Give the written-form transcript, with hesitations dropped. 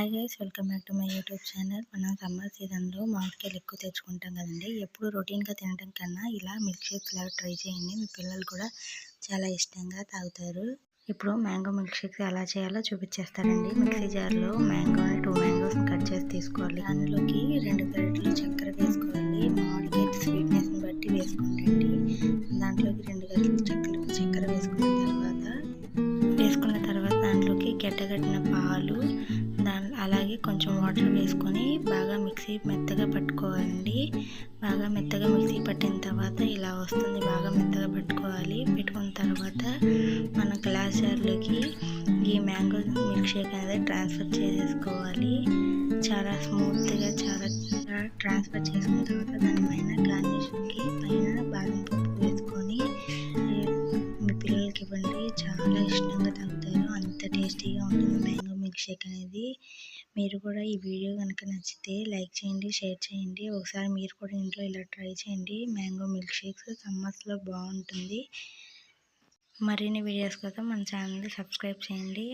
Hi guys, welcome back to my YouTube channel. మనం summer సీజన్లో మామిడికాయలు ఎక్కువ తెచ్చుకుంటాం కదండి. ఎప్పుడు రొటీన్గా తినడం కన్నా ఇలా మిల్క్ షేక్స్ లాగా ట్రై చేయండి. మీ పిల్లలు కూడా చాలా ఇష్టంగా తాగుతారు. ఇప్పుడు మ్యాంగో మిల్క్ షేక్స్ ఎలా చేయాలో చూపించేస్తానండి. మిక్సీ జార్లో మ్యాంగోని 2 మ్యాంగోస్ కట్ చేసి తీసుకోవాలి. దానిలోకి 2 గరిటెలు చక్కెర వేసుకోవాలి. మామిడికాయ స్వీట్నెస్ని బట్టి వేసుకోండి. దాంట్లోకి 2 గరిటెలు చక్కెర వేసుకున్న తర్వాత దాంట్లోకి గడ్డగట్టిన పాలు, అలాగే కొంచెం వాటర్ వేసుకొని బాగా మెత్తగా పట్టుకోవాలండి. బాగా మెత్తగా మిక్సీ పట్టిన తర్వాత ఇలా వస్తుంది. బాగా మెత్తగా పెట్టుకున్న తర్వాత మన గ్లాస్ జార్లోకి ఈ మ్యాంగో మిల్క్ షేక్ అనేది ట్రాన్స్ఫర్ చేసేసుకోవాలి. చాలా స్మూత్గా ట్రాన్స్ఫర్ చేసుకున్న తర్వాత దానిపైన గార్నిషింగ్కి పైన బాదం పప్పు వేసుకొని మీ పిల్లలకి ఇవ్వండి. చాలా ఇష్టంగా తాగుతారు. అంత టేస్టీగా ఉంటుంది మ్యాంగో మిల్క్ షేక్ అనేది. మీరు కూడా ఈ వీడియో కనుక నచ్చితే లైక్ చేయండి, షేర్ చేయండి. ఒకసారి మీరు కూడా ఇంట్లో ఇలా ట్రై చేయండి. మ్యాంగో మిల్క్ షేక్స్ సమ్మర్స్లో బాగుంటుంది. మరిన్ని వీడియోస్ కోసం మన ఛానల్ని సబ్స్క్రైబ్ చేయండి.